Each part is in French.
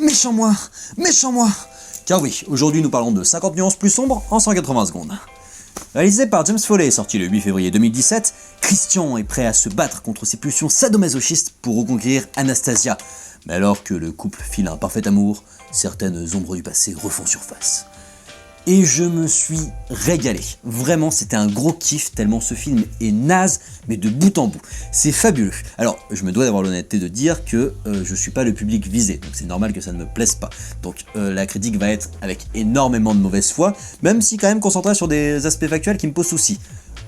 Méchant moi, méchant moi. Car oui, aujourd'hui nous parlons de 50 nuances plus sombres en 180 secondes. Réalisé par James Foley, sorti le 8 février 2017, Christian est prêt à se battre contre ses pulsions sadomasochistes pour reconquérir Anastasia. Mais alors que le couple file un parfait amour, certaines ombres du passé refont surface. Et je me suis régalé. Vraiment, c'était un gros kiff tellement ce film est naze, mais de bout en bout. C'est fabuleux. Alors, je me dois d'avoir l'honnêteté de dire que je suis pas le public visé, donc c'est normal que ça ne me plaise pas. Donc la critique va être avec énormément de mauvaise foi, même si quand même concentré sur des aspects factuels qui me posent souci.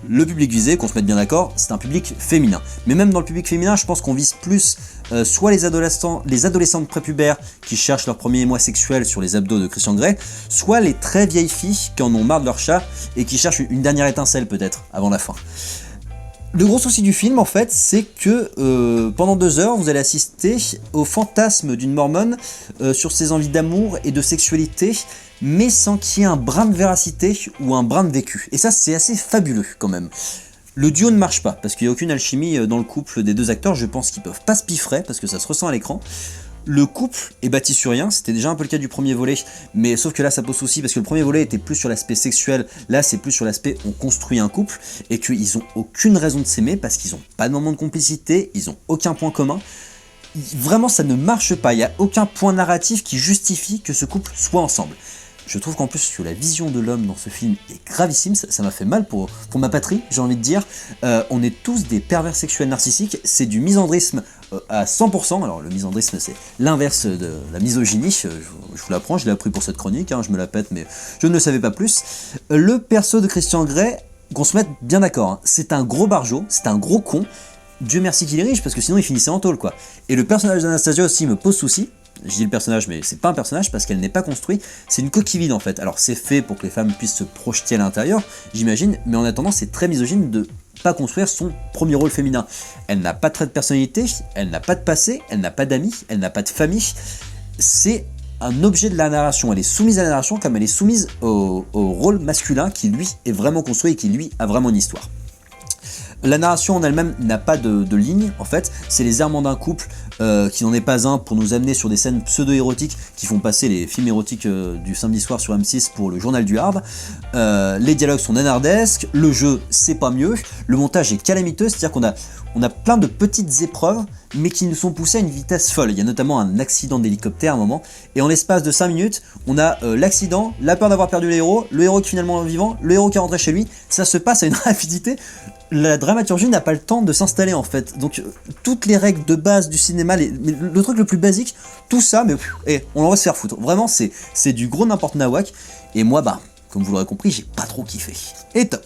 Le public visé, qu'on se mette bien d'accord, c'est un public féminin. Mais même dans le public féminin, je pense qu'on vise plus soit les adolescentes prépubères qui cherchent leur premier émoi sexuel sur les abdos de Christian Grey, soit les très vieilles filles qui en ont marre de leur chat et qui cherchent une dernière étincelle peut-être, avant la fin. Le gros souci du film, en fait, c'est que pendant 2 heures, vous allez assister au fantasme d'une mormone sur ses envies d'amour et de sexualité, mais sans qu'il y ait un brin de véracité ou un brin de vécu. Et ça, c'est assez fabuleux quand même. Le duo ne marche pas, parce qu'il n'y a aucune alchimie dans le couple des 2 acteurs, je pense qu'ils peuvent pas se piffrer, parce que ça se ressent à l'écran. Le couple est bâti sur rien, c'était déjà un peu le cas du premier volet, mais sauf que là ça pose souci parce que le premier volet était plus sur l'aspect sexuel, là c'est plus sur l'aspect on construit un couple, et qu'ils ont aucune raison de s'aimer parce qu'ils ont pas de moment de complicité, ils ont aucun point commun. Vraiment ça ne marche pas, il n'y a aucun point narratif qui justifie que ce couple soit ensemble. Je trouve qu'en plus que la vision de l'homme dans ce film est gravissime, ça m'a fait mal pour ma patrie, j'ai envie de dire. On est tous des pervers sexuels narcissiques, c'est du misandrisme à 100%, alors le misandrisme c'est l'inverse de la misogynie, je vous l'apprends, je l'ai appris pour cette chronique, je me la pète mais je ne le savais pas plus. Le perso de Christian Grey, qu'on se mette bien d'accord, c'est un gros barjot, c'est un gros con, Dieu merci qu'il est riche parce que sinon il finissait en tôle quoi. Et le personnage d'Anastasia aussi me pose souci. Je dis le personnage, mais c'est pas un personnage parce qu'elle n'est pas construite, c'est une coquille vide en fait. Alors c'est fait pour que les femmes puissent se projeter à l'intérieur, j'imagine, mais en attendant c'est très misogyne de pas construire son premier rôle féminin. Elle n'a pas de trait de personnalité, elle n'a pas de passé, elle n'a pas d'amis, elle n'a pas de famille. C'est un objet de la narration, elle est soumise à la narration comme elle est soumise au rôle masculin qui lui est vraiment construit et qui lui a vraiment une histoire. La narration en elle-même n'a pas de ligne, en fait, c'est les errements d'un couple qui n'en est pas un pour nous amener sur des scènes pseudo-érotiques qui font passer les films érotiques du samedi soir sur M6 pour le journal du hard. Les dialogues sont nanardesques, le jeu c'est pas mieux, le montage est calamiteux, c'est-à-dire qu'on a plein de petites épreuves mais qui nous sont poussées à une vitesse folle. Il y a notamment un accident d'hélicoptère à un moment, et en l'espace de 5 minutes, on a l'accident, la peur d'avoir perdu le héros qui finalement est vivant, le héros qui est rentré chez lui, ça se passe à une rapidité. La dramaturgie n'a pas le temps de s'installer en fait, donc toutes les règles de base du cinéma, le truc le plus basique, tout ça, mais on va se faire foutre. Vraiment, c'est du gros n'importe nawak, et moi, comme vous l'aurez compris, j'ai pas trop kiffé. Et top.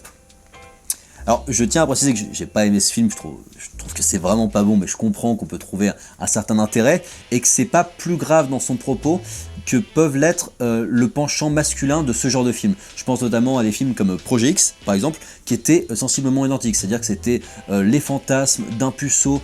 Alors, je tiens à préciser que j'ai pas aimé ce film, je trouve que c'est vraiment pas bon, mais je comprends qu'on peut trouver un certain intérêt, et que c'est pas plus grave dans son propos que peuvent l'être le penchant masculin de ce genre de film. Je pense notamment à des films comme Projet X, par exemple, qui étaient sensiblement identiques, c'est-à-dire que c'était les fantasmes d'un puceau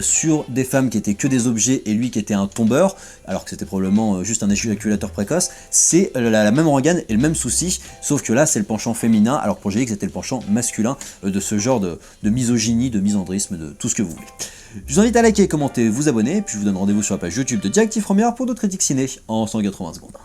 sur des femmes qui étaient que des objets et lui qui était un tombeur, alors que c'était probablement juste un éjaculateur précoce. C'est la même organe et le même souci, sauf que là c'est le penchant féminin, alors que Projet X était le penchant masculin de ce genre de misogynie, de misandrisme, de tout ce que vous voulez. Je vous invite à liker, commenter, vous abonner, puis je vous donne rendez-vous sur la page YouTube de Directive Première pour d'autres critiques ciné en 180 secondes.